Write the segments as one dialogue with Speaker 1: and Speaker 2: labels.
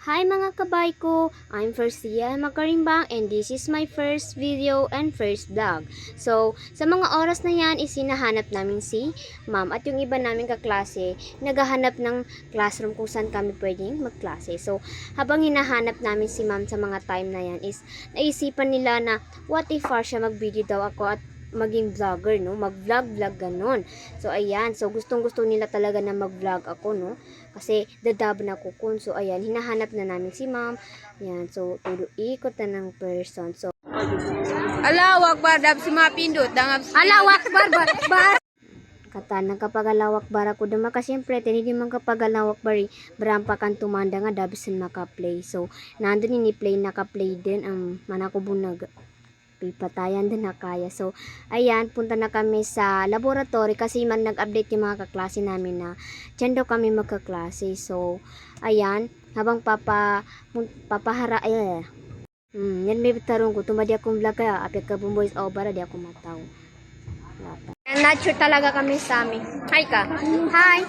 Speaker 1: Hi mga kabay ko! I'm Fercia Makarimbang and this is my first video and first vlog. So, sa mga oras na yan is hinahanap namin si ma'am at yung iba naming kaklase naghahanap ng classroom kung saan kami pwedeng magklase. So, habang hinahanap namin si ma'am sa mga time na yan is naisipan nila na what if siya mag-video daw ako at maging vlogger, no? Mag-vlog ganun. So, ayan. So, gustong-gusto nila talaga na mag-vlog ako, no? Kasi, dadab na ko kun. So, ayan. Hinahanap na namin si ma'am. Ayan. So, tulo ikot na ng person. So,
Speaker 2: Alawak ba dab si mapindot dangab
Speaker 1: alawak bar. Kata nagkapagalawak bara ko dama kasi siyempre tinidi man kapagalawak bari barampa kan tumanda nga dabisan maka-play. So, nandun ni play naka-play din ang manako bunag pipatayan din na kaya. So, ayan, punta na kami sa laboratory kasi man nag-update yung mga kaklase namin na dyan daw kami magkaklase. So, ayan, habang papahara, yan may tarong ko, tumadi akong vlog kaya, apit ka bong voice over, di ako mataw. Nature talaga kami sa amin. Hi ka. Hi.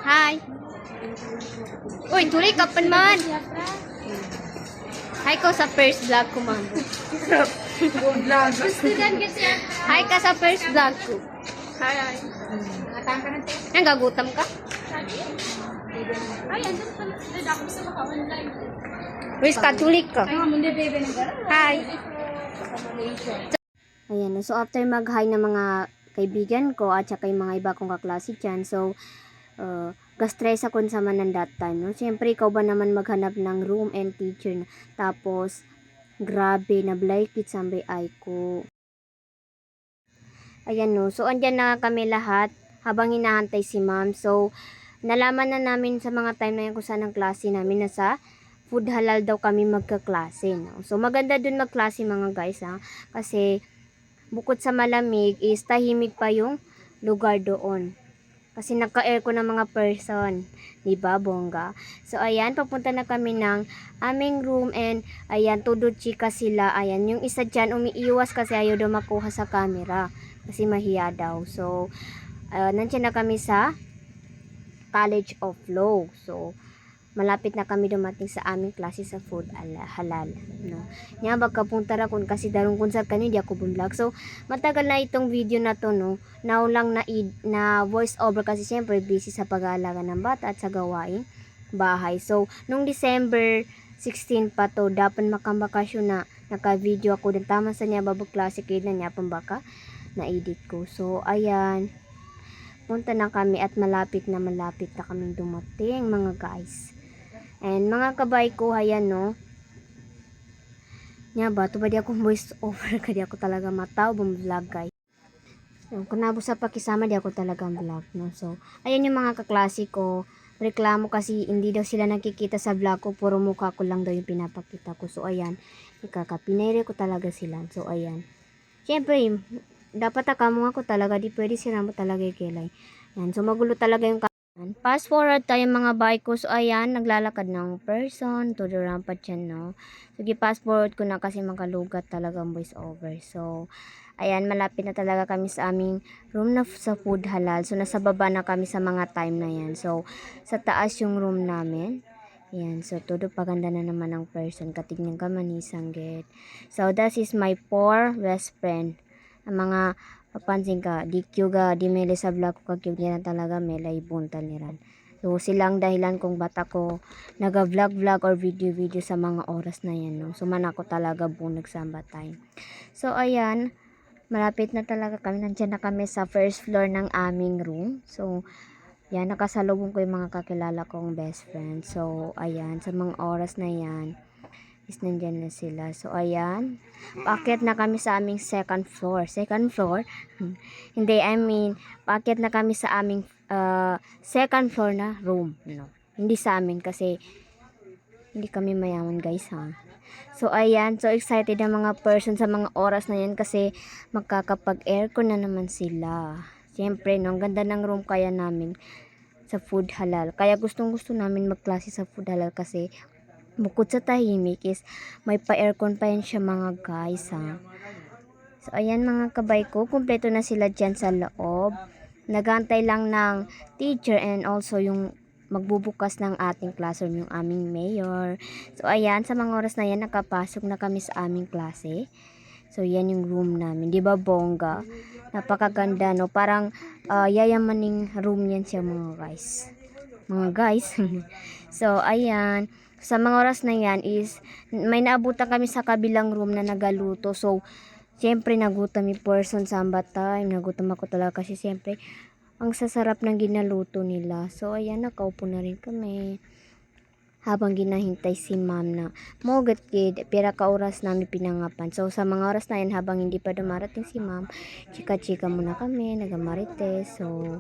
Speaker 1: Hi. Uy, tuloy ka pa man. Hi ko sa first vlog ko, ma'am. Hi ka sa first vlog ko.
Speaker 2: Hi.
Speaker 1: Nanggagutam ka?
Speaker 2: Ay, andun pala. Dako sa maka-online.
Speaker 1: Where's Katulik ka?
Speaker 2: Ay, hindi bebe ng gara.
Speaker 1: Hi. Ayan, so after mag-hi ng mga kaibigan ko at saka yung mga iba kong kaklase dyan, so, ga-stress ako sa man that time, no? Siyempre, ikaw ba naman maghanap ng room and teacher na. Tapos, grabe, nablike sambay ay ko. Ayan, no? So, andyan na kami lahat habang hinahantay si ma'am. So, nalaman na namin sa mga time na yan kung saan ang klase namin na sa food halal daw kami magkaklase, no? So, maganda dun magklase mga guys, ha? Kasi, bukod sa malamig is tahimik pa yung lugar doon. Kasi naka-aircon ng mga person. Diba, bongga? So, ayan, papunta na kami ng aming room and, ayan, todo chika sila. Ayan, yung isa dyan, umiiwas kasi ayaw daw makuha sa camera. Kasi mahiya daw. So, nandiyan na kami sa College of Law. So, malapit na kami dumating sa aming klase sa food halal, no. Nya magkapunta ra kun kasi darong kun sa kanyo di ako vlog. So matagal na itong video na to, no. Now lang na voice over kasi siyempre busy sa pag-aalaga ng bata at sa gawaing bahay. So nung December 16 pa to dapat makambakasyon na naka-video ako din tama sa niya babag klase kay na niya pambaka na edit ko. So ayan, punta na kami at malapit na kaming dumating mga guys. And mga kabay ko, ayan, no. Nya ba, ba di akong voice over ka di ako talaga mataw vlog guys. So, kung nabo sa pakisama di ako talaga vlog, no. So, ayan yung mga kaklase ko. Reklamo kasi hindi daw sila nakikita sa vlog ko, puro mukha ko lang daw yung pinapakita ko. So, ayan, ikakapinere ko talaga sila. So, ayan. Siyempre, dapat akamo ako talaga, di pwede sila mo talaga ikilay. Yan, so magulo talaga yung fast forward tayo mga bike ko. So, ayan, naglalakad ng person to the rampart yan, no. Sige, fast forward ko na kasi makalugat talagang voice over. So, ayan, malapit na talaga kami sa aming room na sa food halal. So, nasa baba na kami sa mga time na yan. So, sa taas yung room namin. Ayan, so, todo paganda na naman ng person. Katignan ka manisang get. So, that is my 4 best friend. Ang mga papansin ka, di kyuga, di mele sa vlog ko kakyug nila talaga melay buntal niran. So, silang dahilan kung bata ko naga-vlog or video sa mga oras na yan, no. So, man ako talaga bunag sa time. So, ayan, malapit na talaga kami. Nandiyan na kami sa first floor ng aming room. So, yan, nakasalubong ko yung mga kakilala kong best friend. So, ayan, sa mga oras na yan, is nandyan na sila. So, ayan. Paakyat na kami sa aming second floor. Second floor? Hindi, I mean, paakyat na kami sa aming second floor na room. No? Hindi sa amin kasi hindi kami mayaman guys, ha. So, ayan. So, excited ang mga person sa mga oras na yan kasi magkakapag-aircon na naman sila. Siyempre, no, ang ganda ng room kaya namin sa food halal. Kaya gustong-gusto namin magklase sa food halal kasi bukod sa tahimik is may pa-aircon pa yan siya mga guys, ha. So, ayan mga kabay ko, kumpleto na sila dyan sa loob. Nagantay lang ng teacher and also yung magbubukas ng ating classroom yung aming mayor. So, ayan, sa mga oras na yan, nakapasok na kami sa aming klase. So, yan yung room namin. Di ba, bongga? Napakaganda, no? Parang yayamaning room yan siya, mga guys. Mga guys. So, ayan. Sa mga oras na yan is, may naabutan kami sa kabilang room na nagaluto. So, siyempre, nagutom yung person samba time. Nagutom ako talaga kasi siyempre, ang sasarap ng ginaluto nila. So, ayan, nakaupo na rin kami. Habang ginahintay si ma'am na mogat gid pira ka oras namin pinangapan. So sa mga oras na yan habang hindi pa dumarating si ma'am, chika-chika muna kami, nagamarites. So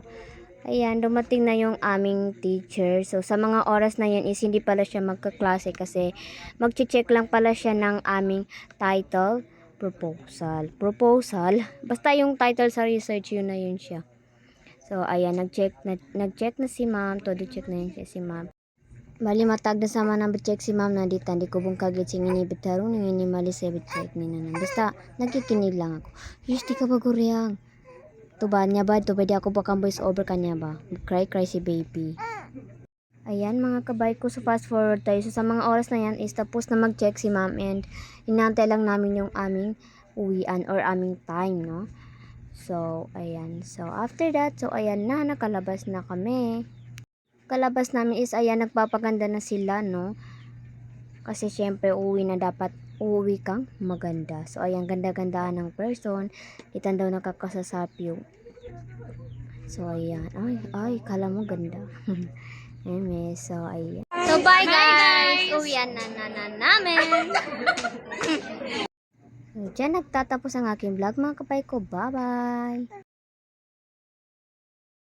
Speaker 1: ayan, dumating na yung aming teacher. So sa mga oras na yan is hindi pala siya magkaklase kasi magche-check lang pala siya ng aming title proposal. Basta yung title sa research yun na yun siya. So ayan, nag-check na si ma'am, todo check na yun siya si ma'am. Bali matag na sama nang check si ma'am na dita di ko bung kagit sing inibitaro ning inimali sa check ni nanan. Basta nagkikinig lang ako. Yes, di ka ba guryang? Tuban niya ba? Tuba di ako bakang voice over kanya ba? Cry si baby. Ayan mga kabay ko, so fast forward tayo. So sa mga oras na yan is tapos na mag-check si ma'am and inantay lang namin yung aming uwian or aming time, no? So, ayan. So, after that, so ayan na, nakalabas na kami. Kalabas namin is ayan, nagpapaganda na sila, no? Kasi syempre uuwi kang maganda. So ayan, ganda-gandaan ng person. Itan daw nakakasasapyo. So ayan, ay kala mo ganda. Eme, so ayan. So bye guys. Uwian na namin. So dyan nagtatapos ang aking vlog mga kapay ko. Bye bye.